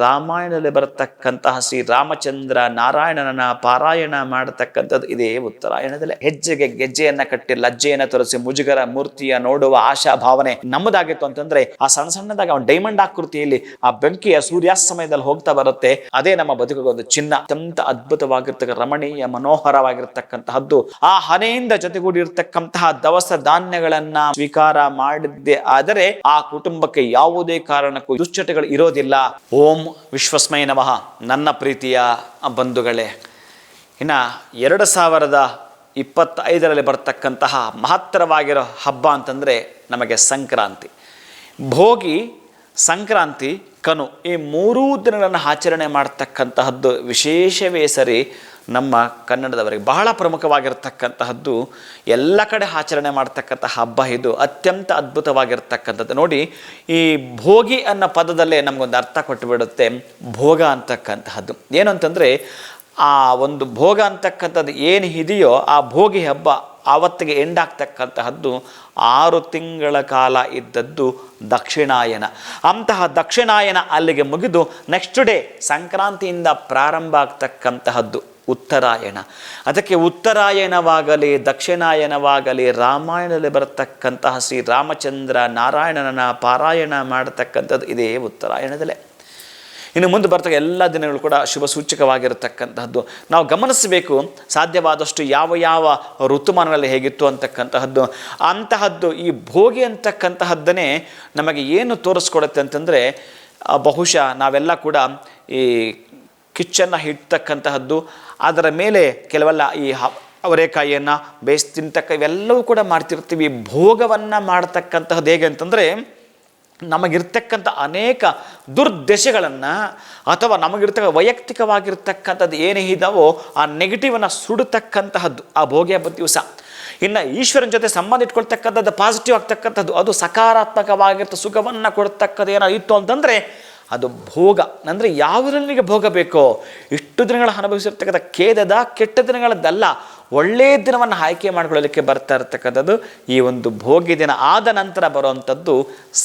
ರಾಮಾಯಣದಲ್ಲಿ ಬರತಕ್ಕಂತಹ ಶ್ರೀ ರಾಮಚಂದ್ರ ನಾರಾಯಣನ ಪಾರಾಯಣ ಮಾಡತಕ್ಕಂಥದ್ದು ಇದೇ ಉತ್ತರಾಯಣದಲ್ಲಿ. ಹೆಜ್ಜೆಗೆ ಗೆಜ್ಜೆಯನ್ನ ಕಟ್ಟಿ ಲಜ್ಜೆಯನ್ನ ತೋರಿಸಿ ಮುಜುಗರ ಮೂರ್ತಿಯ ನೋಡುವ ಆಶಾ ಭಾವನೆ ನಮ್ಮದಾಗಿತ್ತು ಅಂತಂದ್ರೆ ಆ ಸಣ್ಣದಾಗಿ ಡೈಮಂಡ್ ಆಕೃತಿಯಲ್ಲಿ ಆ ಬೆಂಕಿಯ ಸೂರ್ಯಾಸ್ತ ಸಮಯದಲ್ಲಿ ಹೋಗ್ತಾ ಬರುತ್ತೆ. ಅದೇ ನಮ್ಮ ಬದುಕಿಗೆ ಒಂದು ಚಿನ್ನ. ಅತ್ಯಂತ ಅದ್ಭುತವಾಗಿರ್ತಕ್ಕ ರಮಣೀಯ ಮನೋಹರವಾಗಿರ್ತಕ್ಕಂತಹದ್ದು. ಆ ಹನೆಯಿಂದ ಜೊತೆಗೂಡಿರ್ತಕ್ಕಂತಹ ದವಸ ಧಾನ್ಯಗಳನ್ನ ಸ್ವೀಕಾರ ಮಾಡಿದ್ದೆ ಆದರೆ ಆ ಕುಟುಂಬಕ್ಕೆ ಯಾವುದೇ ಕಾರಣಕ್ಕೂ ದುಶ್ಚಟಗಳು ಇರೋದಿಲ್ಲ. ಓಂ ವಿಶ್ವಸ್ಮೈ ನಮಃ. ನನ್ನ ಪ್ರೀತಿಯ ಬಂಧುಗಳೇ, ಇನ್ನು 2025ರಲ್ಲಿ ಬರ್ತಕ್ಕಂತಹ ಮಹತ್ತರವಾಗಿರೋ ಹಬ್ಬ ಅಂತಂದರೆ ನಮಗೆ ಸಂಕ್ರಾಂತಿ. ಭೋಗಿ, ಸಂಕ್ರಾಂತಿ, ಕನು ಈ 3 ದಿನಗಳನ್ನು ಆಚರಣೆ ಮಾಡ್ತಕ್ಕಂತಹದ್ದು ವಿಶೇಷವೇ ಸರಿ ನಮ್ಮ ಕನ್ನಡದವರಿಗೆ ಬಹಳ ಪ್ರಮುಖವಾಗಿರ್ತಕ್ಕಂತಹದ್ದು. ಎಲ್ಲ ಕಡೆ ಆಚರಣೆ ಮಾಡ್ತಕ್ಕಂಥ ಹಬ್ಬ ಇದು. ಅತ್ಯಂತ ಅದ್ಭುತವಾಗಿರ್ತಕ್ಕಂಥದ್ದು. ನೋಡಿ, ಈ ಭೋಗಿ ಅನ್ನೋ ಪದದಲ್ಲೇ ನಮಗೊಂದು ಅರ್ಥ ಕೊಟ್ಟುಬಿಡುತ್ತೆ. ಭೋಗ ಅಂತಕ್ಕಂತಹದ್ದು ಏನು ಅಂತಂದರೆ, ಆ ಒಂದು ಭೋಗ ಅಂತಕ್ಕಂಥದ್ದು ಏನು ಇದೆಯೋ ಆ ಭೋಗಿ ಹಬ್ಬ ಆವತ್ತಿಗೆ ಎಂಡಾಗ್ತಕ್ಕಂತಹದ್ದು 6 ತಿಂಗಳ ಕಾಲ ಇದ್ದದ್ದು ದಕ್ಷಿಣಾಯನ. ಅಂತಹ ದಕ್ಷಿಣಾಯನ ಅಲ್ಲಿಗೆ ಮುಗಿದು ನೆಕ್ಸ್ಟ್ ಡೇ ಸಂಕ್ರಾಂತಿಯಿಂದ ಪ್ರಾರಂಭ ಆಗ್ತಕ್ಕಂತಹದ್ದು ಉತ್ತರಾಯಣ. ಅದಕ್ಕೆ ಉತ್ತರಾಯಣವಾಗಲಿ ದಕ್ಷಿಣಾಯನವಾಗಲಿ ರಾಮಾಯಣದಲ್ಲಿ ಬರತಕ್ಕಂತಹ ಶ್ರೀ ರಾಮಚಂದ್ರ ನಾರಾಯಣನ ಪಾರಾಯಣ ಮಾಡತಕ್ಕಂಥದ್ದು ಇದೇ ಉತ್ತರಾಯಣದಲ್ಲೇ. ಇನ್ನು ಮುಂದೆ ಬರ್ತಕ್ಕ ಎಲ್ಲ ದಿನಗಳು ಕೂಡ ಶುಭ ಸೂಚಕವಾಗಿರತಕ್ಕಂತಹದ್ದು. ನಾವು ಗಮನಿಸಬೇಕು ಸಾಧ್ಯವಾದಷ್ಟು ಯಾವ ಋತುಮಾನಗಳಲ್ಲಿ ಹೇಗಿತ್ತು ಅಂತಕ್ಕಂತಹದ್ದು. ಅಂತಹದ್ದು ಈ ಭೋಗಿ ಅಂತಕ್ಕಂತಹದ್ದನ್ನೇ ನಮಗೆ ಏನು ತೋರಿಸ್ಕೊಡುತ್ತೆ ಅಂತಂದರೆ, ಬಹುಶಃ ನಾವೆಲ್ಲ ಕೂಡ ಈ ಕಿಚ್ಚನ್ನು ಇಡ್ತಕ್ಕಂತಹದ್ದು, ಅದರ ಮೇಲೆ ಕೆಲವೆಲ್ಲ ಈ ಅವರೆಕಾಯಿಯನ್ನು ಬೇಯಿಸಿ ತಿಂತಕ್ಕ ಇವೆಲ್ಲವೂ ಕೂಡ ಮಾಡ್ತಿರ್ತೀವಿ. ಭೋಗವನ್ನು ಮಾಡ್ತಕ್ಕಂತಹದ್ದು ಹೇಗೆ ಅಂತಂದರೆ, ನಮಗಿರ್ತಕ್ಕಂಥ ಅನೇಕ ದುರ್ದಶೆಗಳನ್ನು ಅಥವಾ ನಮಗಿರ್ತಕ್ಕ ವೈಯಕ್ತಿಕವಾಗಿರ್ತಕ್ಕಂಥದ್ದು ಏನೇ ಇದ್ದಾವೋ ಆ ನೆಗೆಟಿವನ್ನು ಸುಡತಕ್ಕಂತಹದ್ದು ಆ ಭೋಗಿ ಹಬ್ಬದ ದಿವಸ. ಇನ್ನು ಈಶ್ವರನ ಜೊತೆ ಸಂಬಂಧ ಇಟ್ಕೊಳ್ತಕ್ಕಂಥದ್ದು ಪಾಸಿಟಿವ್ ಆಗ್ತಕ್ಕಂಥದ್ದು, ಅದು ಸಕಾರಾತ್ಮಕವಾಗಿರ್ತ ಸುಖವನ್ನು ಕೊಡ್ತಕ್ಕದ್ದು ಏನೋ ಇತ್ತು ಅಂತಂದರೆ ಅದು ಭೋಗ. ಅಂದರೆ ಯಾವುದರಲ್ಲಿಗೆ ಭೋಗ ಬೇಕೋ, ಇಷ್ಟು ದಿನಗಳ ಅನುಭವಿಸಿರ್ತಕ್ಕಂಥ ಖೇದದ ಕೆಟ್ಟ ದಿನಗಳದ್ದಲ್ಲ, ಒಳ್ಳೆಯ ದಿನವನ್ನು ಆಯ್ಕೆ ಮಾಡಿಕೊಳ್ಳಲಿಕ್ಕೆ ಬರ್ತಾ ಇರತಕ್ಕಂಥದ್ದು ಈ ಒಂದು ಭೋಗಿ ದಿನ. ಆದ ನಂತರ ಬರುವಂಥದ್ದು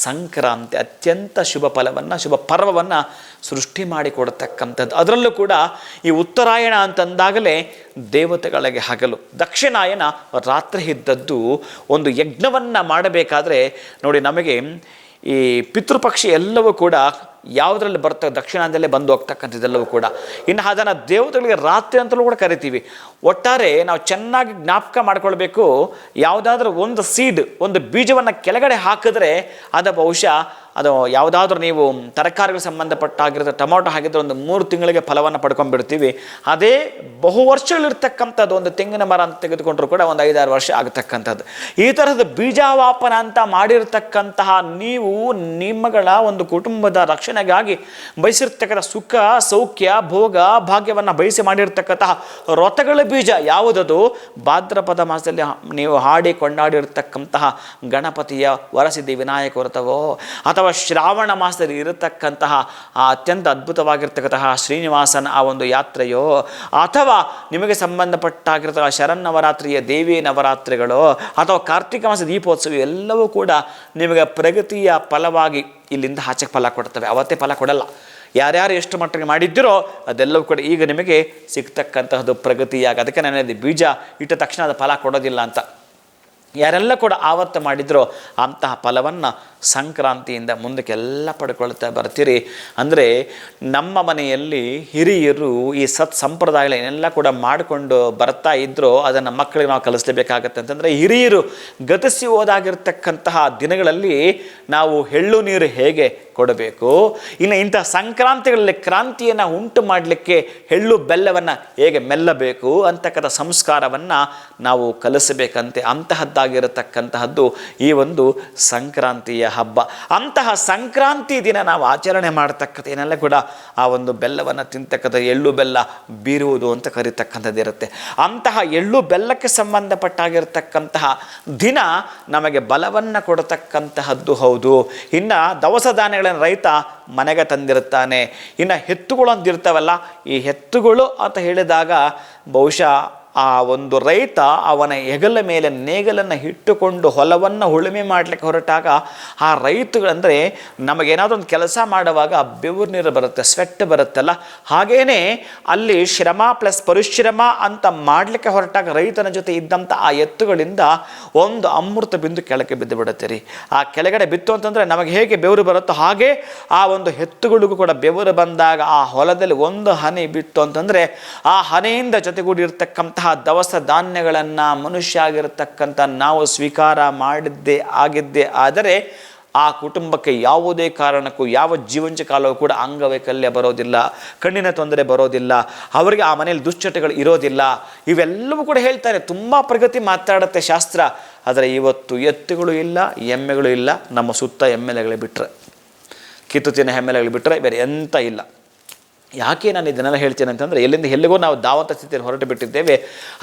ಸಂಕ್ರಾಂತಿ. ಅತ್ಯಂತ ಶುಭ ಫಲವನ್ನು, ಶುಭ ಪರ್ವವನ್ನು ಸೃಷ್ಟಿ ಮಾಡಿಕೊಡ್ತಕ್ಕಂಥದ್ದು. ಅದರಲ್ಲೂ ಕೂಡ ಈ ಉತ್ತರಾಯಣ ಅಂತಂದಾಗಲೇ ದೇವತೆಗಳಿಗೆ ಹಗಲು, ದಕ್ಷಿಣಾಯನ ರಾತ್ರಿ ಇದ್ದದ್ದು. ಒಂದು ಯಜ್ಞವನ್ನು ಮಾಡಬೇಕಾದ್ರೆ ನೋಡಿ, ನಮಗೆ ಈ ಪಿತೃಪಕ್ಷಿ ಎಲ್ಲವೂ ಕೂಡ ಯಾವುದರಲ್ಲಿ ಬರ್ತವೆ, ದಕ್ಷಿಣಾಯನದಲ್ಲೇ ಬಂದು ಹೋಗ್ತಕ್ಕಂಥದ್ದೆಲ್ಲವೂ ಕೂಡ. ಇನ್ನು ಅದನ್ನು ದೇವತೆಗಳಿಗೆ ರಾತ್ರಿ ಅಂತಲೂ ಕೂಡ ಕರಿತೀವಿ. ಒಟ್ಟಾರೆ ನಾವು ಚೆನ್ನಾಗಿ ಜ್ಞಾಪಕ ಮಾಡ್ಕೊಳ್ಬೇಕು, ಯಾವುದಾದ್ರೂ ಒಂದು ಸೀಡ್, ಒಂದು ಬೀಜವನ್ನು ಕೆಳಗಡೆ ಹಾಕಿದ್ರೆ ಅದು ಬಹುಶಃ ಅದು ಯಾವುದಾದ್ರೂ ನೀವು ತರಕಾರಿಗಳಿಗೆ ಸಂಬಂಧಪಟ್ಟಾಗಿರುತ್ತೆ, ಟೊಮೊಟೊ ಹಾಕಿದ್ರೆ ಒಂದು 3 ತಿಂಗಳಿಗೆ ಫಲವನ್ನು ಪಡ್ಕೊಂಡ್ಬಿಡ್ತೀವಿ. ಅದೇ ಬಹು ವರ್ಷಗಳಿರ್ತಕ್ಕಂಥದ್ದು ಒಂದು ತೆಂಗಿನ ಮರ ಅಂತ ತೆಗೆದುಕೊಂಡ್ರೂ ಕೂಡ ಒಂದು 5-6 ವರ್ಷ ಆಗತಕ್ಕಂಥದ್ದು. ಈ ಥರದ ಬೀಜಾವಾಪನ ಅಂತ ಮಾಡಿರ್ತಕ್ಕಂತಹ ನೀವು ನಿಮ್ಮಗಳ ಒಂದು ಕುಟುಂಬದ ರಕ್ಷಣೆಗಾಗಿ ಬಯಸಿರ್ತಕ್ಕಂಥ ಸುಖ, ಸೌಖ್ಯ, ಭೋಗ, ಭಾಗ್ಯವನ್ನು ಬಯಸಿ ಮಾಡಿರ್ತಕ್ಕಂತಹ ವ್ರತಗಳ ಬೀಜ ಯಾವುದದು? ಭಾದ್ರಪದ ಮಾಸದಲ್ಲಿ ನೀವು ಹಾಡಿ ಕೊಂಡಾಡಿರ್ತಕ್ಕಂತಹ ಗಣಪತಿಯ ವರಸಿದ್ಧಿ ವಿನಾಯಕ ವ್ರತವೋ, ಅಥವಾ ಶ್ರಾವಣ ಮಾಸದಲ್ಲಿ ಇರತಕ್ಕಂತಹ ಆ ಅತ್ಯಂತ ಅದ್ಭುತವಾಗಿರ್ತಕ್ಕಂತಹ ಶ್ರೀನಿವಾಸನ ಆ ಒಂದು ಯಾತ್ರೆಯೋ, ಅಥವಾ ನಿಮಗೆ ಸಂಬಂಧಪಟ್ಟಾಗಿರ್ತಕ್ಕ ಶರನ್ನವರಾತ್ರಿಯ ದೇವಿ ನವರಾತ್ರಿಗಳು, ಅಥವಾ ಕಾರ್ತಿಕ ಮಾಸ ದೀಪೋತ್ಸವ, ಎಲ್ಲವೂ ಕೂಡ ನಿಮಗೆ ಪ್ರಗತಿಯ ಫಲವಾಗಿ ಇಲ್ಲಿಂದ ಆಚೆಗೆ ಫಲ ಕೊಡ್ತವೆ. ಅವತ್ತೇ ಫಲ ಕೊಡಲ್ಲ. ಯಾರ್ಯಾರು ಎಷ್ಟು ಮಟ್ಟಿಗೆ ಮಾಡಿದ್ದೀರೋ ಅದೆಲ್ಲವೂ ಕೂಡ ಈಗ ನಿಮಗೆ ಸಿಗ್ತಕ್ಕಂತಹದ್ದು ಪ್ರಗತಿಯಾಗಿ. ಅದಕ್ಕೆ ನಾನು ಬೀಜ ಇಟ್ಟ ತಕ್ಷಣ ಅದು ಫಲ ಕೊಡೋದಿಲ್ಲ ಅಂತ. ಯಾರೆಲ್ಲ ಕೂಡ ಆವತ್ತು ಮಾಡಿದ್ರೋ ಅಂತಹ ಫಲವನ್ನು ಸಂಕ್ರಾಂತಿಯಿಂದ ಮುಂದಕ್ಕೆಲ್ಲ ಪಡ್ಕೊಳ್ತಾ ಬರ್ತೀರಿ. ಅಂದರೆ ನಮ್ಮ ಮನೆಯಲ್ಲಿ ಹಿರಿಯರು ಈ ಸಂಪ್ರದಾಯಗಳನ್ನೆಲ್ಲ ಕೂಡ ಮಾಡಿಕೊಂಡು ಬರ್ತಾ ಇದ್ದರೂ ಅದನ್ನು ಮಕ್ಕಳಿಗೆ ನಾವು ಕಲಿಸಲೇಬೇಕಾಗತ್ತೆ. ಅಂತಂದರೆ ಹಿರಿಯರು ಗತಿಸಿ ಹೋದಾಗಿರ್ತಕ್ಕಂತಹ ದಿನಗಳಲ್ಲಿ ನಾವು ಎಳ್ಳು ನೀರು ಹೇಗೆ ಕೊಡಬೇಕು, ಇನ್ನು ಇಂತಹ ಸಂಕ್ರಾಂತಿಗಳಲ್ಲಿ ಕ್ರಾಂತಿಯನ್ನು ಉಂಟು ಮಾಡಲಿಕ್ಕೆ ಎಳ್ಳು ಬೆಲ್ಲವನ್ನು ಹೇಗೆ ಮೆಲ್ಲಬೇಕು ಅಂತಕ್ಕಂಥ ಸಂಸ್ಕಾರವನ್ನು ನಾವು ಕಲಿಸಬೇಕಂತೆ. ಅಂತಹದ್ದಾಗಿರತಕ್ಕಂತಹದ್ದು ಈ ಒಂದು ಸಂಕ್ರಾಂತಿಯ ಹಬ್ಬ. ಅಂತಹ ಸಂಕ್ರಾಂತಿ ದಿನ ನಾವು ಆಚರಣೆ ಮಾಡ್ತಕ್ಕಂಥ ಏನೆಲ್ಲ ಕೂಡ ಆ ಒಂದು ಬೆಲ್ಲವನ್ನು ತಿಂತಕ್ಕಂಥ ಎಳ್ಳು ಬೆಲ್ಲ ಬೀರುವುದು ಅಂತ ಕರೀತಕ್ಕಂಥದ್ದು ಇರುತ್ತೆ. ಅಂತಹ ಎಳ್ಳು ಬೆಲ್ಲಕ್ಕೆ ಸಂಬಂಧಪಟ್ಟಾಗಿರ್ತಕ್ಕಂತಹ ದಿನ ನಮಗೆ ಬಲವನ್ನು ಕೊಡತಕ್ಕಂತಹದ್ದು ಹೌದು. ಇನ್ನು ದವಸ ಧಾನ್ಯಗಳನ್ನು ರೈತ ಮನೆಗೆ ತಂದಿರುತ್ತಾನೆ. ಇನ್ನು ಎತ್ತುಗಳು ಅಂತಿರ್ತಾವಲ್ಲ, ಈ ಎತ್ತುಗಳು ಅಂತ ಹೇಳಿದಾಗ ಬಹುಶಃ ಆ ಒಂದು ರೈತ ಅವನ ಹೆಗಲ ಮೇಲೆ ನೇಗಲನ್ನು ಇಟ್ಟುಕೊಂಡು ಹೊಲವನ್ನು ಉಳುಮೆ ಮಾಡಲಿಕ್ಕೆ ಹೊರಟಾಗ ಆ ರೈತಗಳಂದರೆ ನಮಗೇನಾದರೂ ಒಂದು ಕೆಲಸ ಮಾಡುವಾಗ ಬೆವರು ನೀರು ಬರುತ್ತೆ, ಸ್ವೆಟ್ ಬರುತ್ತಲ್ಲ, ಹಾಗೇ ಅಲ್ಲಿ ಶ್ರಮ ಪ್ಲಸ್ ಪರಿಶ್ರಮ ಅಂತ ಮಾಡಲಿಕ್ಕೆ ಹೊರಟಾಗ ರೈತನ ಜೊತೆ ಇದ್ದಂಥ ಆ ಎತ್ತುಗಳಿಂದ ಒಂದು ಅಮೃತ ಬಿಂದು ಕೆಳಗೆ ಬಿದ್ದು ಬಿಡುತ್ತೆ ರೀ. ಆ ಕೆಳಗಡೆ ಬಿತ್ತು ಅಂತಂದರೆ ನಮಗೆ ಹೇಗೆ ಬೆವರು ಬರುತ್ತೋ ಹಾಗೆ ಆ ಒಂದು ಎತ್ತುಗಳಿಗೂ ಕೂಡ ಬೆವರು ಬಂದಾಗ ಆ ಹೊಲದಲ್ಲಿ ಒಂದು ಹನಿ ಬಿತ್ತು ಅಂತಂದರೆ ಆ ಹನೆಯಿಂದ ಜೊತೆಗೂಡಿರ್ತಕ್ಕಂತಹ ದವಸ ಧಾನ್ಯಗಳನ್ನು ಮನುಷ್ಯ ಆಗಿರತಕ್ಕಂಥ ನಾವು ಸ್ವೀಕಾರ ಆಗಿದ್ದೇ ಆದರೆ ಆ ಕುಟುಂಬಕ್ಕೆ ಯಾವುದೇ ಕಾರಣಕ್ಕೂ ಯಾವ ಜೀವಂಚ ಕಾಲವೂ ಕೂಡ ಅಂಗವೈಕಲ್ಯ ಬರೋದಿಲ್ಲ, ಕಣ್ಣಿನ ತೊಂದರೆ ಬರೋದಿಲ್ಲ, ಅವರಿಗೆ ಆ ಮನೆಯಲ್ಲಿ ದುಶ್ಚಟಗಳು ಇರೋದಿಲ್ಲ. ಇವೆಲ್ಲವೂ ಕೂಡ ಹೇಳ್ತಾರೆ. ತುಂಬ ಪ್ರಗತಿ ಮಾತಾಡುತ್ತೆ ಶಾಸ್ತ್ರ. ಆದರೆ ಇವತ್ತು ಎತ್ತುಗಳು ಇಲ್ಲ, ಎಮ್ಮೆಗಳು ಇಲ್ಲ, ನಮ್ಮ ಸುತ್ತ ಎಮ್ಮೆಲೆಗಳು ಬಿಟ್ಟರೆ, ಕಿತ್ತುತ್ತಿನ ಎಮ್ಮೆಲೆಗಳು ಬಿಟ್ಟರೆ ಬೇರೆ ಎಂತ ಇಲ್ಲ. ಯಾಕೆ ನಾನು ಇದನ್ನೆಲ್ಲ ಹೇಳ್ತೇನೆ ಅಂತಂದರೆ, ಎಲ್ಲಿಂದ ಎಲ್ಲಿಗೂ ನಾವು ದಾವತ ಸ್ಥಿತಿಯಲ್ಲಿ ಹೊರಟು ಬಿಟ್ಟಿದ್ದೇವೆ.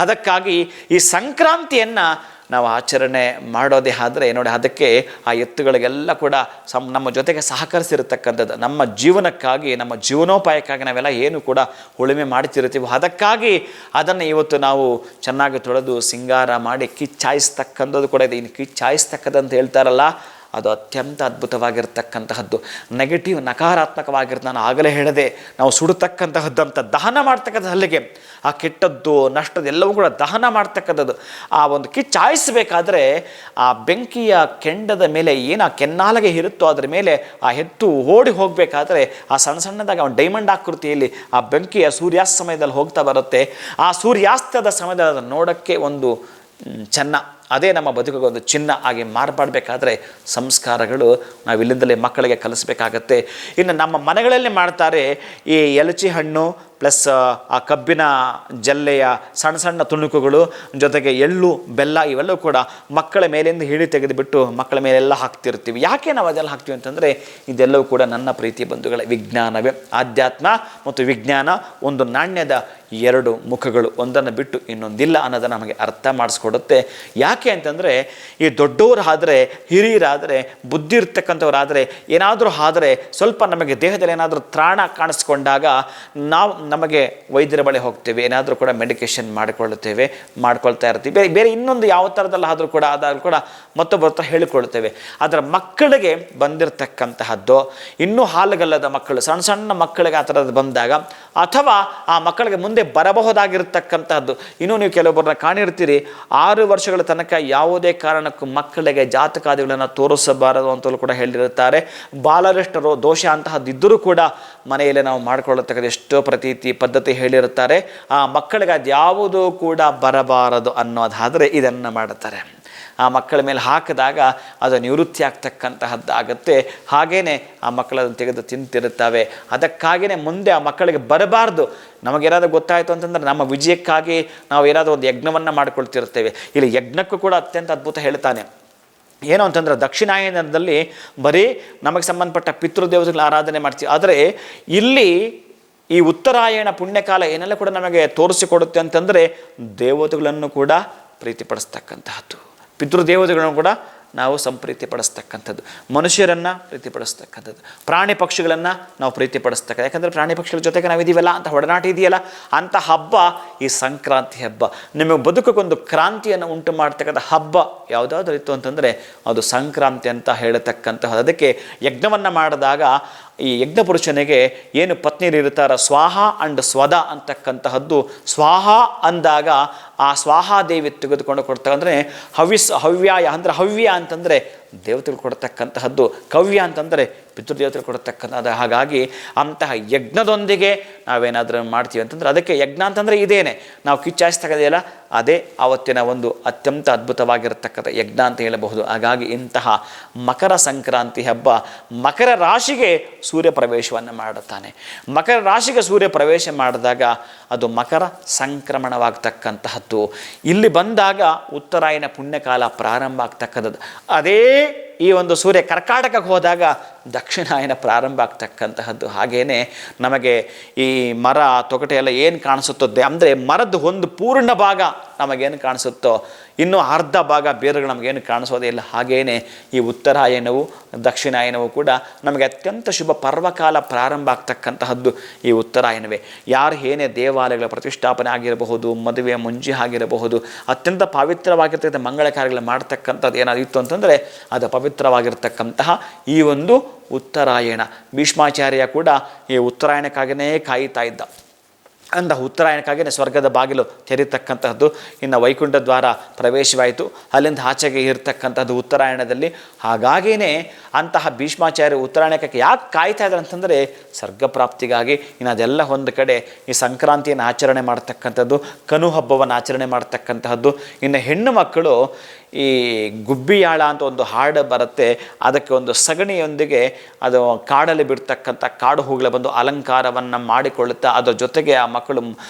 ಅದಕ್ಕಾಗಿ ಈ ಸಂಕ್ರಾಂತಿಯನ್ನು ನಾವು ಆಚರಣೆ ಮಾಡೋದೇ ಆದರೆ ನೋಡಿ, ಅದಕ್ಕೆ ಆ ಎತ್ತುಗಳಿಗೆಲ್ಲ ಕೂಡ ನಮ್ಮ ಜೊತೆಗೆ ಸಹಕರಿಸಿರತಕ್ಕಂಥದ್ದು, ನಮ್ಮ ಜೀವನಕ್ಕಾಗಿ, ನಮ್ಮ ಜೀವನೋಪಾಯಕ್ಕಾಗಿ ನಾವೆಲ್ಲ ಏನು ಕೂಡ ಉಳುಮೆ ಮಾಡ್ತಿರ್ತೀವೋ ಅದಕ್ಕಾಗಿ ಅದನ್ನು ಇವತ್ತು ನಾವು ಚೆನ್ನಾಗಿ ತೊಳೆದು ಸಿಂಗಾರ ಮಾಡಿ ಕಿಚ್ಚಾಯಿಸ್ತಕ್ಕಂಥದ್ದು ಕೂಡ ಇದೆ. ಇನ್ನು ಕಿಚ್ಚಾಯಿಸ್ತಕ್ಕಂಥ ಅಂತ ಹೇಳ್ತಾರಲ್ಲ, ಅದು ಅತ್ಯಂತ ಅದ್ಭುತವಾಗಿರ್ತಕ್ಕಂತಹದ್ದು. ನೆಗೆಟಿವ್, ನಕಾರಾತ್ಮಕವಾಗಿರುತ್ತೆ. ನಾನು ಆಗಲೇ ಹೇಳಿದೆ, ನಾವು ಸುಡತಕ್ಕಂತಹದ್ದು ಅಂತ ದಹನ ಮಾಡ್ತಕ್ಕಂಥ ಅಲ್ಲಿಗೆ ಆ ಕೆಟ್ಟದ್ದು ನಷ್ಟದ್ದು ಎಲ್ಲವೂ ಕೂಡ ದಹನ ಮಾಡ್ತಕ್ಕಂಥದ್ದು. ಆ ಒಂದು ಕಿಚ್ಚಾಯಿಸಬೇಕಾದ್ರೆ ಆ ಬೆಂಕಿಯ ಕೆಂಡದ ಮೇಲೆ ಏನು ಆ ಕೆನ್ನಾಲಿಗೆ ಇರುತ್ತೋ ಅದರ ಮೇಲೆ ಆ ಎತ್ತು ಓಡಿ ಹೋಗಬೇಕಾದ್ರೆ ಆ ಸಣ್ಣ ಸಣ್ಣದಾಗಿ ಒಂದು ಡೈಮಂಡ್ ಆಕೃತಿಯಲ್ಲಿ ಆ ಬೆಂಕಿಯ ಸೂರ್ಯಾಸ್ತ ಸಮಯದಲ್ಲಿ ಹೋಗ್ತಾ ಬರುತ್ತೆ. ಆ ಸೂರ್ಯಾಸ್ತದ ಸಮಯದಲ್ಲಿ ನೋಡೋಕ್ಕೆ ಒಂದು ಚೆನ್ನ, ಅದೇ ನಮ್ಮ ಬದುಕಿಗೆ ಒಂದು ಚಿನ್ನ ಆಗಿ ಮಾರ್ಪಾಡಬೇಕಾದ್ರೆ ಸಂಸ್ಕಾರಗಳು ನಾವು ಇಲ್ಲಿಂದಲೇ ಮಕ್ಕಳಿಗೆ ಕಲಿಸ್ಬೇಕಾಗತ್ತೆ. ಇನ್ನು ನಮ್ಮ ಮನೆಗಳಲ್ಲಿ ಮಾಡ್ತಾರೆ ಈ ಎಲಚಿ ಹಣ್ಣು ಪ್ಲಸ್ ಆ ಕಬ್ಬಿನ ಜಲ್ಲೆಯ ಸಣ್ಣ ಸಣ್ಣ ತುಣುಕುಗಳು ಜೊತೆಗೆ ಎಳ್ಳು ಬೆಲ್ಲ ಇವೆಲ್ಲವೂ ಕೂಡ ಮಕ್ಕಳ ಮೇಲಿಂದ ಹಿಡಿ ತೆಗೆದುಬಿಟ್ಟು ಮಕ್ಕಳ ಮೇಲೆಲ್ಲ ಹಾಕ್ತಿರ್ತೀವಿ. ಯಾಕೆ ನಾವು ಅದೆಲ್ಲ ಹಾಕ್ತೀವಿ ಅಂತಂದರೆ ಇದೆಲ್ಲವೂ ಕೂಡ ನನ್ನ ಪ್ರೀತಿ ಬಂಧುಗಳೇ ವಿಜ್ಞಾನವೇ. ಆಧ್ಯಾತ್ಮ ಮತ್ತು ವಿಜ್ಞಾನ ಒಂದು ನಾಣ್ಯದ ಎರಡು ಮುಖಗಳು, ಒಂದನ್ನು ಬಿಟ್ಟು ಇನ್ನೊಂದಿಲ್ಲ ಅನ್ನೋದನ್ನು ನಮಗೆ ಅರ್ಥ ಮಾಡಿಸ್ಕೊಡುತ್ತೆ. ಯಾಕೆ ಅಂತಂದರೆ ಈ ದೊಡ್ಡವರಾದರೆ, ಹಿರಿಯರಾದರೆ, ಬುದ್ಧಿ ಇರ್ತಕ್ಕಂಥವರಾದರೆ ಏನಾದರೂ ಆದರೆ ಸ್ವಲ್ಪ ನಮಗೆ ದೇಹದಲ್ಲಿ ಏನಾದರೂ ತ್ರಾಣ ಕಾಣಿಸ್ಕೊಂಡಾಗ ನಮಗೆ ವೈದ್ಯರ ಬಳಿ ಹೋಗ್ತೇವೆ, ಏನಾದರೂ ಕೂಡ ಮೆಡಿಕೇಷನ್ ಮಾಡ್ಕೊಳ್ತಾ ಇರ್ತೀವಿ. ಬೇರೆ ಇನ್ನೊಂದು ಯಾವ ಥರದಲ್ಲಿ ಆದರೂ ಕೂಡ ಅದಾದರೂ ಕೂಡ ಮತ್ತೊಬ್ಬರ ಹತ್ರ ಹೇಳಿಕೊಳ್ತೇವೆ. ಆದರೆ ಮಕ್ಕಳಿಗೆ ಬಂದಿರತಕ್ಕಂತಹದ್ದು, ಇನ್ನೂ ಹಾಲುಗಲ್ಲದ ಮಕ್ಕಳು, ಸಣ್ಣ ಸಣ್ಣ ಮಕ್ಕಳಿಗೆ ಆ ಥರದ್ದು ಬಂದಾಗ, ಅಥವಾ ಆ ಮಕ್ಕಳಿಗೆ ಮುಂದೆ ಬರಬಹುದಾಗಿರ್ತಕ್ಕಂತಹದ್ದು, ಇನ್ನೂ ನೀವು ಕೆಲವೊಬ್ಬರನ್ನ ಕಾಣಿರ್ತೀರಿ 6 ವರ್ಷಗಳ ತನಕ ಯಾವುದೇ ಕಾರಣಕ್ಕೂ ಮಕ್ಕಳಿಗೆ ಜಾತಕಾದಿಗಳನ್ನು ತೋರಿಸಬಾರದು ಅಂತಲೂ ಕೂಡ ಹೇಳಿರುತ್ತಾರೆ. ಬಾಲರಿಷ್ಟ ದೋಷ ಅಂತಹದ್ದಿದ್ದರೂ ಕೂಡ ಮನೆಯಲ್ಲೇ ನಾವು ಮಾಡಿಕೊಳ್ಳತಕ್ಕಂಥ ಎಷ್ಟೋ ಪದ್ಧತಿ ಹೇಳಿರುತ್ತಾರೆ. ಆ ಮಕ್ಕಳಿಗೆ ಅದ್ಯಾವುದೂ ಕೂಡ ಬರಬಾರದು ಅನ್ನೋದಾದರೆ ಇದನ್ನು ಮಾಡುತ್ತಾರೆ. ಆ ಮಕ್ಕಳ ಮೇಲೆ ಹಾಕಿದಾಗ ಅದು ನಿವೃತ್ತಿ ಆಗ್ತಕ್ಕಂತಹದ್ದಾಗತ್ತೆ. ಹಾಗೇ ಆ ಮಕ್ಕಳನ್ನು ತೆಗೆದು ತಿಂತಿರುತ್ತವೆ. ಅದಕ್ಕಾಗಿಯೇ ಮುಂದೆ ಆ ಮಕ್ಕಳಿಗೆ ಬರಬಾರ್ದು. ನಮಗೇನಾದರೂ ಗೊತ್ತಾಯಿತು ಅಂತಂದರೆ ನಮ್ಮ ವಿಜಯಕ್ಕಾಗಿ ನಾವು ಏನಾದರೂ ಒಂದು ಯಜ್ಞವನ್ನು ಮಾಡಿಕೊಳ್ತಿರ್ತೇವೆ. ಇಲ್ಲಿ ಯಜ್ಞಕ್ಕೂ ಕೂಡ ಅತ್ಯಂತ ಅದ್ಭುತ ಹೇಳ್ತಾನೆ. ಏನು ಅಂತಂದರೆ ದಕ್ಷಿಣಾಯನದಲ್ಲಿ ಬರೀ ನಮಗೆ ಸಂಬಂಧಪಟ್ಟ ಪಿತೃದೇವತೆಗಳ ಆರಾಧನೆ ಮಾಡ್ತೀವಿ. ಆದರೆ ಇಲ್ಲಿ ಈ ಉತ್ತರಾಯಣ ಪುಣ್ಯಕಾಲ ಏನೆಲ್ಲ ಕೂಡ ನಮಗೆ ತೋರಿಸಿಕೊಡುತ್ತೆ ಅಂತಂದರೆ ದೇವತೆಗಳನ್ನು ಕೂಡ ಪ್ರೀತಿಪಡಿಸ್ತಕ್ಕಂತಹದ್ದು, ಪಿತೃದೇವತೆಗಳನ್ನು ಕೂಡ ನಾವು ಸಂಪ್ರೀತಿಪಡಿಸ್ತಕ್ಕಂಥದ್ದು, ಮನುಷ್ಯರನ್ನು ಪ್ರೀತಿಪಡಿಸ್ತಕ್ಕಂಥದ್ದು, ಪ್ರಾಣಿ ಪಕ್ಷಿಗಳನ್ನು ನಾವು ಪ್ರೀತಿಪಡಿಸ್ತಕ್ಕ. ಯಾಕಂದರೆ ಪ್ರಾಣಿ ಪಕ್ಷಿಗಳ ಜೊತೆಗೆ ನಾವಿದ್ದೀವಲ್ಲ ಅಂತ ಒಡನಾಟ ಇದೆಯಲ್ಲ, ಅಂಥ ಹಬ್ಬ ಈ ಸಂಕ್ರಾಂತಿ ಹಬ್ಬ. ನಿಮಗೆ ಬದುಕಕ್ಕೊಂದು ಕ್ರಾಂತಿಯನ್ನು ಉಂಟು ಮಾಡ್ತಕ್ಕಂಥ ಹಬ್ಬ ಯಾವುದಾದ್ರೂ ಇತ್ತು ಅಂತಂದರೆ ಅದು ಸಂಕ್ರಾಂತಿ ಅಂತ ಹೇಳತಕ್ಕಂತಹ. ಅದಕ್ಕೆ ಯಜ್ಞವನ್ನು ಮಾಡಿದಾಗ ಈ ಯಜ್ಞ ಪುರುಷನಿಗೆ ಏನು ಪತ್ನಿಯರಿರ್ತಾರ ಸ್ವಾಹ ಅಂಡ್ ಸ್ವದ ಅಂತಕ್ಕಂತಹದ್ದು, ಸ್ವಾಹ ಅಂದಾಗ ಆ ಸ್ವಾಹಾದೇವಿ ತೆಗೆದುಕೊಂಡು ಕೊಡ್ತಕ್ಕಂದ್ರೆ ಹವ್ಯಾಯ ಅಂದರೆ ಹವ್ಯ ಅಂತಂದರೆ ದೇವತೆಗಳು ಕೊಡ್ತಕ್ಕಂತಹದ್ದು, ಕವ್ಯ ಅಂತಂದರೆ ಪಿತೃದೇವತೆಗಳು ಕೊಡತಕ್ಕಂಥದ್ದು. ಹಾಗಾಗಿ ಅಂತಹ ಯಜ್ಞದೊಂದಿಗೆ ನಾವೇನಾದರೂ ಮಾಡ್ತೀವಿ ಅಂತಂದರೆ ಅದಕ್ಕೆ ಯಜ್ಞ ಅಂತಂದರೆ ಇದೇನೆ, ನಾವು ಕಿಚ್ಚಾಯಿಸ್ತಕ್ಕಂಥದ್ದೆಲ್ಲ ಅದೇ ಆವತ್ತಿನ ಒಂದು ಅತ್ಯಂತ ಅದ್ಭುತವಾಗಿರತಕ್ಕಂಥ ಯಜ್ಞ ಅಂತ ಹೇಳಬಹುದು. ಹಾಗಾಗಿ ಇಂತಹ ಮಕರ ಸಂಕ್ರಾಂತಿ ಹಬ್ಬ ಮಕರ ರಾಶಿಗೆ ಸೂರ್ಯ ಪ್ರವೇಶವನ್ನು ಮಾಡುತ್ತಾನೆ. ಮಕರ ರಾಶಿಗೆ ಸೂರ್ಯ ಪ್ರವೇಶ ಮಾಡಿದಾಗ ಅದು ಮಕರ ಸಂಕ್ರಮಣವಾಗ್ತಕ್ಕಂತಹದ್ದು. ಇಲ್ಲಿ ಬಂದಾಗ ಉತ್ತರಾಯಣ ಪುಣ್ಯಕಾಲ ಪ್ರಾರಂಭ ಆಗ್ತಕ್ಕಂಥದ್ದು. ಅದೇ ಈ ಒಂದು ಸೂರ್ಯ ಕರ್ಕಾಟಕಕ್ಕೆ ಹೋದಾಗ ದಕ್ಷಿಣಾಯನ ಪ್ರಾರಂಭ ಆಗ್ತಕ್ಕಂತಹದ್ದು. ಹಾಗೇ ನಮಗೆ ಈ ಮರ ತೊಗಟೆ ಎಲ್ಲ ಏನು ಕಾಣಿಸುತ್ತದೆ ಅಂದರೆ ಮರದ್ದು ಒಂದು ಪೂರ್ಣ ಭಾಗ ನಮಗೇನು ಕಾಣಿಸುತ್ತೋ ಇನ್ನೂ ಅರ್ಧ ಭಾಗ ಬೇರುಗಳು ನಮಗೇನು ಕಾಣಿಸೋದೇ ಇಲ್ಲ. ಹಾಗೇನೆ ಈ ಉತ್ತರಾಯಣವು ದಕ್ಷಿಣಾಯನವು ಕೂಡ ನಮಗೆ ಅತ್ಯಂತ ಶುಭ ಪರ್ವಕಾಲ ಪ್ರಾರಂಭ ಆಗ್ತಕ್ಕಂತಹದ್ದು ಈ ಉತ್ತರಾಯಣವೇ. ಯಾರು ಏನೇ ದೇವಾಲಯಗಳ ಪ್ರತಿಷ್ಠಾಪನೆ ಆಗಿರಬಹುದು, ಮದುವೆ ಮುಂಜಿ ಆಗಿರಬಹುದು, ಅತ್ಯಂತ ಪವಿತ್ರವಾಗಿರ್ತಕ್ಕಂಥ ಮಂಗಳ ಕಾರ್ಯಗಳು ಮಾಡ್ತಕ್ಕಂಥದ್ದು ಏನಾದಿತ್ತು ಅಂತಂದರೆ ಅದು ಪವಿತ್ರವಾಗಿರ್ತಕ್ಕಂತಹ ಈ ಒಂದು ಉತ್ತರಾಯಣ. ಭೀಷ್ಮಾಚಾರ್ಯ ಕೂಡ ಈ ಉತ್ತರಾಯಣಕ್ಕಾಗಿಯೇ ಕಾಯುತ್ತಾ ಇದ್ದ. ಅಂದ ಉತ್ತರಾಯಣಕ್ಕಾಗಿಯೇ ಸ್ವರ್ಗದ ಬಾಗಿಲು ತೆರೀತಕ್ಕಂತಹದ್ದು. ಇನ್ನು ವೈಕುಂಠ ದ್ವಾರ ಪ್ರವೇಶವಾಯಿತು, ಅಲ್ಲಿಂದ ಆಚೆಗೆ ಇರತಕ್ಕಂಥದ್ದು ಉತ್ತರಾಯಣದಲ್ಲಿ. ಹಾಗಾಗಿಯೇ ಅಂತಹ ಭೀಷ್ಮಾಚಾರ್ಯ ಉತ್ತರಾಯಣಕ್ಕೆ ಯಾಕೆ ಕಾಯ್ತಾ ಇದ್ದಾರೆ ಅಂತಂದರೆ ಸ್ವರ್ಗ ಪ್ರಾಪ್ತಿಗಾಗಿ. ಇನ್ನು ಅದೆಲ್ಲ ಒಂದು ಕಡೆ ಈ ಸಂಕ್ರಾಂತಿಯನ್ನು ಆಚರಣೆ ಮಾಡ್ತಕ್ಕಂಥದ್ದು, ಕನು ಹಬ್ಬವನ್ನು ಆಚರಣೆ ಮಾಡ್ತಕ್ಕಂತಹದ್ದು. ಇನ್ನು ಹೆಣ್ಣು ಮಕ್ಕಳು ಈ ಗುಬ್ಬಿಯಾಳ ಅಂತ ಒಂದು ಹಾಡು ಬರುತ್ತೆ, ಅದಕ್ಕೆ ಒಂದು ಸಗಣಿಯೊಂದಿಗೆ ಅದು ಕಾಡಲ್ಲಿ ಬಿಡ್ತಕ್ಕಂಥ ಕಾಡು ಹೂಗಳ ಬಂದು ಅಲಂಕಾರವನ್ನು ಮಾಡಿಕೊಳ್ಳುತ್ತಾ ಅದರ ಜೊತೆಗೆ ಆ ಮಕ್ಕಳು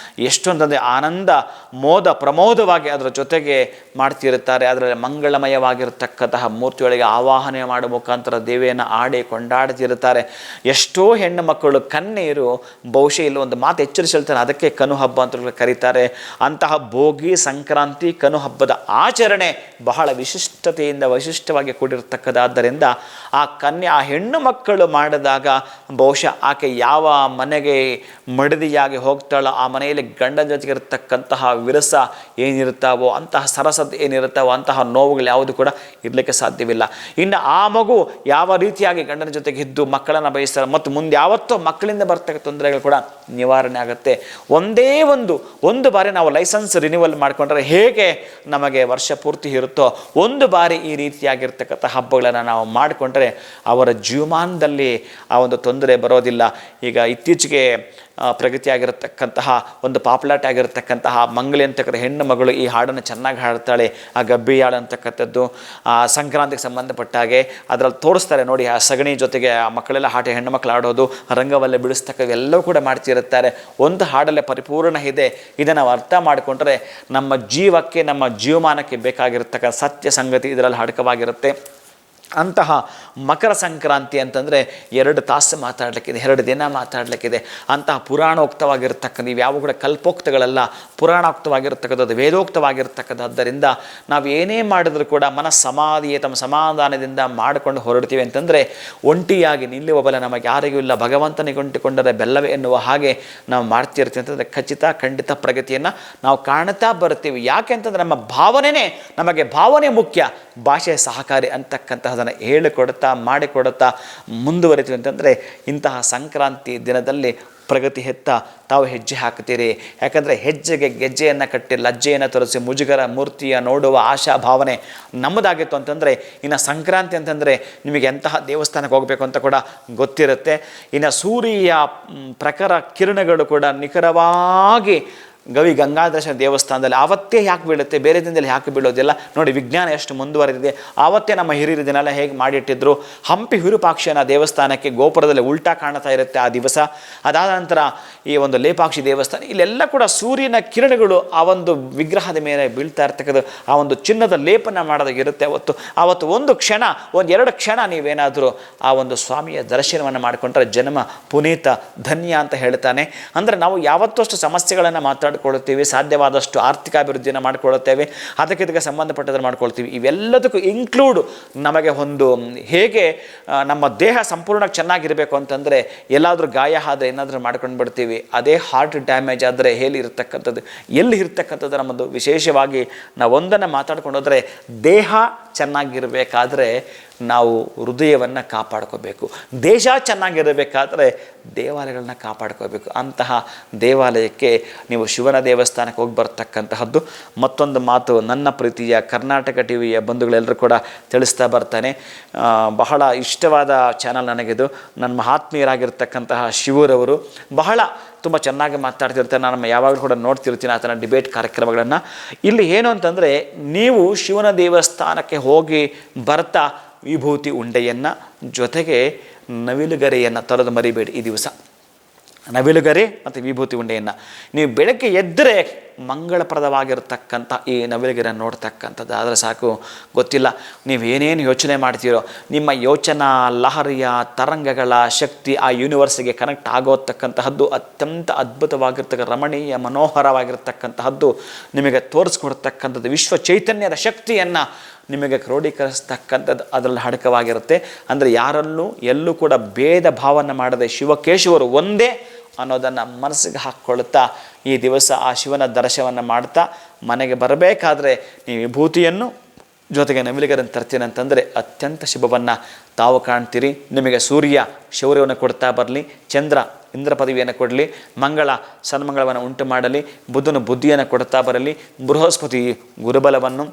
ಎಷ್ಟೊಂದಂದರೆ ಆನಂದ ಮೋದ ಪ್ರಮೋದವಾಗಿ ಅದರ ಜೊತೆಗೆ ಮಾಡ್ತಿರುತ್ತಾರೆ. ಅದರಲ್ಲಿ ಮಂಗಳಮಯವಾಗಿರ್ತಕ್ಕಂತಹ ಮೂರ್ತಿಯೊಳಗೆ ಆವಾಹನೆ ಮಾಡುವ ಮುಖಾಂತರ ದೇವಿಯನ್ನು ಆಡಿ ಕೊಂಡಾಡ್ತಿರುತ್ತಾರೆ. ಎಷ್ಟೋ ಹೆಣ್ಣು ಮಕ್ಕಳು ಕಣ್ಣೀರು ಬಹುಶಃ ಇಲ್ಲಿ ಒಂದು ಮಾತು ಎಚ್ಚರಿಸಿರ್ತಾರೆ, ಅದಕ್ಕೆ ಕನು ಹಬ್ಬ ಅಂತ ಕರೀತಾರೆ. ಅಂತಹ ಭೋಗಿ ಸಂಕ್ರಾಂತಿ ಕನು ಹಬ್ಬದ ಆಚರಣೆ ಬಹಳ ವಿಶಿಷ್ಟತೆಯಿಂದ ವೈಶಿಷ್ಟ್ಯವಾಗಿ ಕೂಡಿರ್ತಕ್ಕದ್ದಾದ್ದರಿಂದ ಆ ಹೆಣ್ಣು ಮಕ್ಕಳು ಮಾಡಿದಾಗ ಬಹುಶಃ ಆಕೆ ಯಾವ ಮನೆಗೆ ಮಡದಿಯಾಗಿ ಹೋಗ್ತಾಳೋ ಆ ಮನೆಯಲ್ಲಿ ಗಂಡನ ಜೊತೆಗೆ ಇರತಕ್ಕಂತಹ ವಿರಸ ಏನಿರ್ತಾವೋ, ಅಂತಹ ಸರಸದ್ ಏನಿರ್ತಾವೋ ಅಂತಹ ನೋವುಗಳು ಯಾವುದು ಕೂಡ ಇರಲಿಕ್ಕೆ ಸಾಧ್ಯವಿಲ್ಲ. ಇನ್ನು ಆ ಮಗು ಯಾವ ರೀತಿಯಾಗಿ ಗಂಡನ ಜೊತೆಗೆ ಇದ್ದು ಮಕ್ಕಳನ್ನು ಬಯಸ್ತಾರೆ ಮತ್ತು ಮುಂದೆ ಯಾವತ್ತೋ ಮಕ್ಕಳಿಂದ ಬರ್ತಕ್ಕ ತೊಂದರೆಗಳು ಕೂಡ ನಿವಾರಣೆ ಆಗುತ್ತೆ. ಒಂದೇ ಒಂದು ಬಾರಿ ನಾವು ಲೈಸೆನ್ಸ್ ರಿನ್ಯೂವಲ್ ಮಾಡಿಕೊಂಡ್ರೆ ಹೇಗೆ ನಮಗೆ ವರ್ಷ ಪೂರ್ತಿ ಇರುತ್ತೋ ಒಂದು ಬಾರಿ ಈ ರೀತಿಯಾಗಿರ್ತಕ್ಕಂಥ ಹಬ್ಬಗಳನ್ನು ನಾವು ಮಾಡಿಕೊಂಡ್ರೆ ಅವರ ಜೀವಮಾನದಲ್ಲಿ ಆ ಒಂದು ತೊಂದರೆ ಬರೋದಿಲ್ಲ. ಈಗ ಇತ್ತೀಚೆಗೆ ಪ್ರಗತಿಯಾಗಿರತಕ್ಕಂತಹ ಒಂದು ಪಾಪ್ಯುಲಾಟ್ ಆಗಿರತಕ್ಕಂತಹ ಮಂಗಲಿ ಅಂತಕ್ಕಂಥ ಹೆಣ್ಣು ಮಗಳು ಈ ಹಾಡನ್ನು ಚೆನ್ನಾಗಿ ಹಾಡ್ತಾಳೆ. ಆ ಗಬ್ಬಿಯಾಳು ಅಂತಕ್ಕಂಥದ್ದು ಆ ಸಂಕ್ರಾಂತಿಗೆ ಸಂಬಂಧಪಟ್ಟ ಹಾಗೆ ಅದರಲ್ಲಿ ತೋರಿಸ್ತಾರೆ ನೋಡಿ. ಆ ಸಗಣಿ ಜೊತೆಗೆ ಆ ಮಕ್ಕಳೆಲ್ಲ ಹೆಣ್ಣು ಮಕ್ಕಳು ಆಡೋದು, ರಂಗವಲ್ಲೇ ಬಿಡಿಸ್ತಕ್ಕ ಎಲ್ಲವೂ ಕೂಡ ಮಾಡ್ತಿರುತ್ತಾರೆ. ಒಂದು ಹಾಡಲ್ಲೇ ಪರಿಪೂರ್ಣ ಇದೆ. ಇದನ್ನು ನಾವು ಅರ್ಥ ಮಾಡಿಕೊಂಡ್ರೆ ನಮ್ಮ ಜೀವಕ್ಕೆ ನಮ್ಮ ಜೀವಮಾನಕ್ಕೆ ಬೇಕಾಗಿರ್ತಕ್ಕ ಸತ್ಯ ಸಂಗತಿ ಇದರಲ್ಲಿ ಅಡಕವಾಗಿರುತ್ತೆ. ಅಂತಹ ಮಕರ ಸಂಕ್ರಾಂತಿ ಅಂತಂದರೆ 2 ತಾಸು ಮಾತಾಡಲಿಕ್ಕಿದೆ, 2 ದಿನ ಮಾತಾಡಲಿಕ್ಕಿದೆ. ಅಂತಹ ಪುರಾಣೋಕ್ತವಾಗಿರ್ತಕ್ಕಂಥ ಇವು ಯಾವ ಕೂಡ ಕಲ್ಪೋಕ್ತಗಳೆಲ್ಲ, ಪುರಾಣೋಕ್ತವಾಗಿರ್ತಕ್ಕಂಥದ್ದು, ವೇದೋಕ್ತವಾಗಿರ್ತಕ್ಕಂಥದ್ದರಿಂದ ನಾವು ಏನೇ ಮಾಡಿದ್ರೂ ಕೂಡ ಮನಸ್ಸಮಾಧಿಯೇ ತಮ್ಮ ಸಮಾಧಾನದಿಂದ ಮಾಡಿಕೊಂಡು ಹೊರಡ್ತೀವಿ ಅಂತಂದರೆ ಒಂಟಿಯಾಗಿ ನಿಲ್ಲುವ ಬಲ ನಮಗೆ ಯಾರಿಗೂ ಇಲ್ಲ. ಭಗವಂತನಿಗೆ ಒಂಟಿಕೊಂಡರೆ ಬೆಲ್ಲವೇ ಎನ್ನುವ ಹಾಗೆ ನಾವು ಮಾಡ್ತಿರ್ತೀವಿ ಅಂತಂದರೆ ಖಂಡಿತ ಪ್ರಗತಿಯನ್ನು ನಾವು ಕಾಣ್ತಾ ಬರ್ತೀವಿ. ಯಾಕೆ ಅಂತಂದರೆ ನಮ್ಮ ಭಾವನೆಯೇ ನಮಗೆ ಭಾವನೆ ಮುಖ್ಯ, ಭಾಷೆ ಸಹಕಾರಿ ಅಂತಕ್ಕಂತಹ ಹೇಳಿಕೊಡುತ್ತಾ ಮಾಡಿಕೊಡುತ್ತಾ ಮುಂದುವರಿತೀವಿ ಅಂತಂದರೆ ಇಂತಹ ಸಂಕ್ರಾಂತಿ ದಿನದಲ್ಲಿ ಪ್ರಗತಿ ಹೆತ್ತ ತಾವು ಹೆಜ್ಜೆ ಹಾಕ್ತೀರಿ. ಯಾಕಂದರೆ ಹೆಜ್ಜೆಗೆ ಗೆಜ್ಜೆಯನ್ನು ಕಟ್ಟಿ ಲಜ್ಜೆಯನ್ನು ತೋರಿಸಿ ಮುಜುಗರ ಮೂರ್ತಿಯ ನೋಡುವ ಆಶಾ ಭಾವನೆ ನಮ್ಮದಾಗಿತ್ತು ಅಂತಂದರೆ ಇನ್ನು ಸಂಕ್ರಾಂತಿ ಅಂತಂದರೆ ನಿಮಗೆ ಎಂತಹ ದೇವಸ್ಥಾನಕ್ಕೆ ಹೋಗಬೇಕು ಅಂತ ಕೂಡ ಗೊತ್ತಿರುತ್ತೆ. ಇನ್ನು ಸೂರ್ಯ ಪ್ರಖರ ಕಿರಣಗಳು ಕೂಡ ನಿಖರವಾಗಿ ಗವಿ ಗಂಗಾಧರೇಶ್ವರ ದೇವಸ್ಥಾನದಲ್ಲಿ ಆವತ್ತೇ ಯಾಕೆ ಬೀಳುತ್ತೆ, ಬೇರೆ ದಿನದಲ್ಲಿ ಯಾಕೆ ಬೀಳೋದಿಲ್ಲ ನೋಡಿ. ವಿಜ್ಞಾನ ಎಷ್ಟು ಮುಂದುವರೆದಿದೆ. ಆವತ್ತೇ ನಮ್ಮ ಹಿರಿಯರು ಇದನ್ನೆಲ್ಲ ಹೇಗೆ ಮಾಡಿಟ್ಟಿದ್ರು. ಹಂಪಿ ವಿರೂಪಾಕ್ಷನ ದೇವಸ್ಥಾನಕ್ಕೆ ಗೋಪುರದಲ್ಲಿ ಉಲ್ಟಾ ಕಾಣ್ತಾ ಇರುತ್ತೆ ಆ ದಿವಸ. ಅದಾದ ನಂತರ ಈ ಒಂದು ಲೇಪಾಕ್ಷಿ ದೇವಸ್ಥಾನ, ಇಲ್ಲೆಲ್ಲ ಕೂಡ ಸೂರ್ಯನ ಕಿರಣಗಳು ಆ ಒಂದು ವಿಗ್ರಹದ ಮೇಲೆ ಬೀಳ್ತಾ ಇರ್ತಕ್ಕಂಥ ಆ ಒಂದು ಚಿನ್ನದ ಲೇಪನ ಮಾಡೋದಾಗಿರುತ್ತೆ. ಆವತ್ತು ಒಂದು ಕ್ಷಣ, 1-2 ಕ್ಷಣ ನೀವೇನಾದರೂ ಆ ಒಂದು ಸ್ವಾಮಿಯ ದರ್ಶನವನ್ನು ಮಾಡಿಕೊಂಡ್ರೆ ಜನ್ಮ ಪುನೀತ ಧನ್ಯ ಅಂತ ಹೇಳ್ತಾನೆ. ಅಂದರೆ ನಾವು ಯಾವತ್ತೂ ಅಷ್ಟು ಸಮಸ್ಯೆಗಳನ್ನು ಮಾತಾಡ್ಕೊಳ್ತೀವಿ, ಸಾಧ್ಯವಾದಷ್ಟು ಆರ್ಥಿಕ ಅಭಿವೃದ್ಧಿಯನ್ನು ಮಾಡಿಕೊಳ್ಳುತ್ತೇವೆ, ಇದಕ್ಕೆ ಸಂಬಂಧಪಟ್ಟದನ್ನು ಮಾಡ್ಕೊಳ್ತೀವಿ. ಇವೆಲ್ಲದಕ್ಕೂ ಇನ್ಕ್ಲೂಡ್ ನಮಗೆ ಒಂದು ಹೇಗೆ ನಮ್ಮ ದೇಹ ಸಂಪೂರ್ಣ ಚೆನ್ನಾಗಿರಬೇಕು ಅಂತಂದರೆ ಎಲ್ಲಾದರೂ ಗಾಯ ಆದರೆ ಏನಾದರೂ ಮಾಡ್ಕೊಂಡು ಬಿಡ್ತೀವಿ. ಅದೇ ಹಾರ್ಟ್ ಡ್ಯಾಮೇಜ್ ಆದರೆ ಎಲ್ಲಿ ಇರ್ತಕ್ಕಂಥದ್ದು ನಮ್ಮದು. ವಿಶೇಷವಾಗಿ ನಾವು ಒಂದನ್ನು ಮಾತಾಡ್ಕೊಂಡು ಹೋದರೆ ದೇಹ ಚೆನ್ನಾಗಿರಬೇಕಾದ್ರೆ ನಾವು ಹೃದಯವನ್ನು ಕಾಪಾಡ್ಕೋಬೇಕು, ದೇಶ ಚೆನ್ನಾಗಿರಬೇಕಾದ್ರೆ ದೇವಾಲಯಗಳನ್ನ ಕಾಪಾಡ್ಕೋಬೇಕು. ಅಂತಹ ದೇವಾಲಯಕ್ಕೆ ನೀವು ಶಿವನ ದೇವಸ್ಥಾನಕ್ಕೆ ಹೋಗಿ ಬರ್ತಕ್ಕಂತಹದ್ದು. ಮತ್ತೊಂದು ಮಾತು ನನ್ನ ಪ್ರೀತಿಯ ಕರ್ನಾಟಕ ಟಿವಿಯ ಬಂಧುಗಳೆಲ್ಲರೂ ಕೂಡ ತಿಳಿಸ್ತಾ ಬರ್ತಾನೆ. ಬಹಳ ಇಷ್ಟವಾದ ಚಾನಲ್ ನನಗಿದು. ನನ್ನ ಆತ್ಮೀಯರಾಗಿರ್ತಕ್ಕಂತಹ ಶಿವರವರು ಬಹಳ ತುಂಬ ಚೆನ್ನಾಗಿ ಮಾತಾಡ್ತಿರ್ತಾರೆ. ನಾನು ಯಾವಾಗಲೂ ಕೂಡ ನೋಡ್ತಿರ್ತೀನಿ ಆತನ ಡಿಬೇಟ್ ಕಾರ್ಯಕ್ರಮಗಳನ್ನು. ಇಲ್ಲಿ ಏನು ಅಂತಂದರೆ ನೀವು ಶಿವನ ದೇವಸ್ಥಾನಕ್ಕೆ ಹೋಗಿ ಬರ್ತಾ ವಿಭೂತಿ ಉಂಡೆಯನ್ನು ಜೊತೆಗೆ ನವಿಲುಗರೆಯನ್ನು ತರೋದು ಮರಿಬೇಡಿ. ಈ ದಿವಸ ನವಿಲುಗರೆ ಮತ್ತು ವಿಭೂತಿ ಉಂಡೆಯನ್ನು ನೀವು ಬೆಳಗ್ಗೆ ಎದ್ದರೆ ಮಂಗಳಪ್ರದವಾಗಿರ್ತಕ್ಕಂಥ ಈ ನವಿಲುಗರಿಯನ್ನು ನೋಡ್ತಕ್ಕಂಥದ್ದು ಆದರೆ ಸಾಕು. ಗೊತ್ತಿಲ್ಲ ನೀವೇನೇನು ಯೋಚನೆ ಮಾಡ್ತೀರೋ ನಿಮ್ಮ ಯೋಚನಾ ಲಹರಿಯ ತರಂಗಗಳ ಶಕ್ತಿ ಆ ಯೂನಿವರ್ಸಿಗೆ ಕನೆಕ್ಟ್ ಆಗೋತಕ್ಕಂತಹದ್ದು ಅತ್ಯಂತ ಅದ್ಭುತವಾಗಿರ್ತಕ್ಕ ರಮಣೀಯ ಮನೋಹರವಾಗಿರ್ತಕ್ಕಂತಹದ್ದು ನಿಮಗೆ ತೋರಿಸ್ಕೊಡ್ತಕ್ಕಂಥದ್ದು ವಿಶ್ವ ಚೈತನ್ಯದ ಶಕ್ತಿಯನ್ನು ನಿಮಗೆ ಕ್ರೋಢೀಕರಿಸ್ತಕ್ಕಂಥದ್ದು ಅದರಲ್ಲಿ ಅಡಕವಾಗಿರುತ್ತೆ. ಅಂದರೆ ಯಾರಲ್ಲೂ ಎಲ್ಲೂ ಕೂಡ ಭೇದ ಭಾವನೆ ಮಾಡದೆ ಶಿವಕೇಶವರು ಒಂದೇ ಅನ್ನೋದನ್ನು ಮನಸ್ಸಿಗೆ ಹಾಕ್ಕೊಳ್ತಾ ಈ ದಿವಸ ಆ ಶಿವನ ದರ್ಶನವನ್ನು ಮಾಡ್ತಾ ಮನೆಗೆ ಬರಬೇಕಾದ್ರೆ ನೀವು ವಿಭೂತಿಯನ್ನು ಜೊತೆಗೆ ನವಿಲುಗರಿಯನ್ನು ತರ್ತೀನಿ ಅಂತಂದರೆ ಅತ್ಯಂತ ಶುಭವನ್ನು ತಾವು ಕಾಣ್ತೀರಿ. ನಿಮಗೆ ಸೂರ್ಯ ಶೌರ್ಯವನ್ನು ಕೊಡ್ತಾ ಬರಲಿ, ಚಂದ್ರ ಇಂದ್ರ ಪದವಿಯನ್ನು ಕೊಡಲಿ, ಮಂಗಳ ಸನ್ಮಂಗಳವನ್ನು ಉಂಟು ಮಾಡಲಿ, ಬುಧನು ಬುದ್ಧಿಯನ್ನು ಕೊಡ್ತಾ ಬರಲಿ, ಬೃಹಸ್ಪತಿ ಗುರುಬಲವನ್ನು,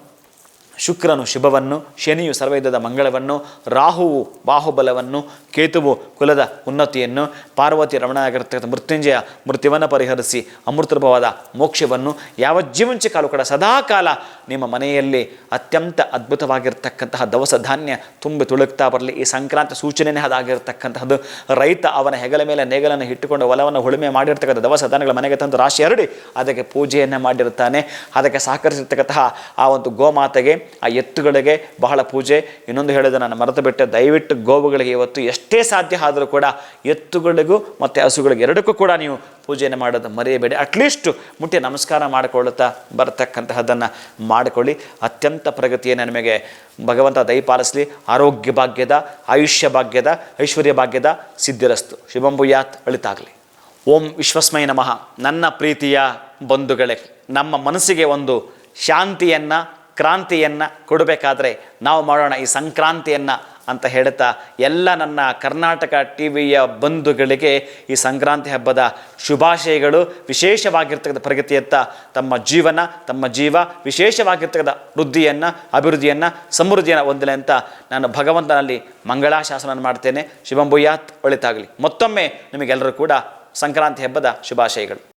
ಶುಕ್ರನು ಶುಭವನ್ನು, ಶನಿಯು ಸರ್ವೈದದ ಮಂಗಳವನ್ನು, ರಾಹುವು ಬಾಹುಬಲವನ್ನು, ಕೇತುವು ಕುಲದ ಉನ್ನತಿಯನ್ನು, ಪಾರ್ವತಿ ರಮಣನಾಗಿರ್ತಕ್ಕಂಥ ಮೃತ್ಯುಂಜಯ ಮೃತ್ಯುವನ್ನು ಪರಿಹರಿಸಿ ಅಮೃತಭವಾದ ಮೋಕ್ಷವನ್ನು ಯಾವ ಜೀವಂಚ ಕಾಲು ಕೂಡ ಸದಾಕಾಲ ನಿಮ್ಮ ಮನೆಯಲ್ಲಿ ಅತ್ಯಂತ ಅದ್ಭುತವಾಗಿರ್ತಕ್ಕಂತಹ ದವಸ ಧಾನ್ಯ ತುಂಬಿ ತುಳುಕ್ತಾ ಬರಲಿ. ಈ ಸಂಕ್ರಾಂತಿ ಸೂಚನೆಯೇ ಅದಾಗಿರ್ತಕ್ಕಂತಹದ್ದು. ರೈತ ಅವನ ಹೆಗಲ ಮೇಲೆ ನೇಗಲನ್ನು ಇಟ್ಟುಕೊಂಡು ಹೊಲವನ್ನು ಉಳುಮೆ ಮಾಡಿರ್ತಕ್ಕಂಥ ದವಸ ಧಾನ್ಯಗಳ ಮನೆಗೆ ತಂದು ರಾಶಿ ಹರಡಿ ಅದಕ್ಕೆ ಪೂಜೆಯನ್ನು ಮಾಡಿರುತ್ತಾನೆ. ಅದಕ್ಕೆ ಸಹಕರಿಸಿರ್ತಕ್ಕಂತಹ ಆ ಒಂದು ಗೋಮಾತೆಗೆ, ಆ ಎತ್ತುಗಳಿಗೆ ಬಹಳ ಪೂಜೆ. ಇನ್ನೊಂದು ಹೇಳೋದು ನಾನು ಮರೆತು ಬಿಟ್ಟೆ, ದಯವಿಟ್ಟು ಗೋವುಗಳಿಗೆ ಇವತ್ತು ಎಷ್ಟೇ ಸಾಧ್ಯ ಆದರೂ ಕೂಡ ಎತ್ತುಗಳಿಗೂ ಮತ್ತು ಹಸುಗಳಿಗೆ ಎರಡಕ್ಕೂ ಕೂಡ ನೀವು ಪೂಜೆಯನ್ನು ಮಾಡೋದು ಮರೆಯಬೇಡಿ. ಅಟ್ಲೀಸ್ಟ್ ಮುಟ್ಟಿ ನಮಸ್ಕಾರ ಮಾಡಿಕೊಳ್ಳುತ್ತಾ ಬರತಕ್ಕಂತಹದ್ದನ್ನು ಮಾಡಿಕೊಳ್ಳಿ. ಅತ್ಯಂತ ಪ್ರಗತಿಯನ್ನು ನಿಮಗೆ ಭಗವಂತ ದಯಪಾಲಿಸಲಿ. ಆರೋಗ್ಯ ಭಾಗ್ಯದ, ಆಯುಷ್ಯ ಭಾಗ್ಯದ, ಐಶ್ವರ್ಯ ಭಾಗ್ಯದ ಸಿದ್ಧಿರಸ್ತು. ಶುಭಂಭೂಯಾತ್. ಒಳಿತಾಗಲಿ. ಓಂ ವಿಶ್ವಸ್ಮೈ ನಮಃ. ನನ್ನ ಪ್ರೀತಿಯ ಬಂಧುಗಳೇ, ನಮ್ಮ ಮನಸ್ಸಿಗೆ ಒಂದು ಶಾಂತಿಯನ್ನು, ಕ್ರಾಂತಿಯನ್ನು ಕೊಡಬೇಕಾದ್ರೆ ನಾವು ಮಾಡೋಣ ಈ ಸಂಕ್ರಾಂತಿಯನ್ನು ಅಂತ ಹೇಳ್ತಾ ಎಲ್ಲ ನನ್ನ ಕರ್ನಾಟಕ ಟಿವಿಯ ಬಂಧುಗಳಿಗೆ ಈ ಸಂಕ್ರಾಂತಿ ಹಬ್ಬದ ಶುಭಾಶಯಗಳು. ವಿಶೇಷವಾಗಿರ್ತಕ್ಕಂಥ ಪ್ರಗತಿಯತ್ತ ತಮ್ಮ ಜೀವನ, ತಮ್ಮ ಜೀವ ವಿಶೇಷವಾಗಿರ್ತಕ್ಕಂಥ ವೃದ್ಧಿಯನ್ನು, ಅಭಿವೃದ್ಧಿಯನ್ನು, ಸಮೃದ್ಧಿಯನ್ನು ಹೊಂದಲಿ ಅಂತ ನಾನು ಭಗವಂತನಲ್ಲಿ ಮಂಗಳಾಶಾಸನ ಮಾಡ್ತೇನೆ. ಶುಭಂಭೂಯಾತ್. ಒಳಿತಾಗಲಿ. ಮತ್ತೊಮ್ಮೆ ನಿಮಗೆಲ್ಲರೂ ಕೂಡ ಸಂಕ್ರಾಂತಿ ಹಬ್ಬದ ಶುಭಾಶಯಗಳು.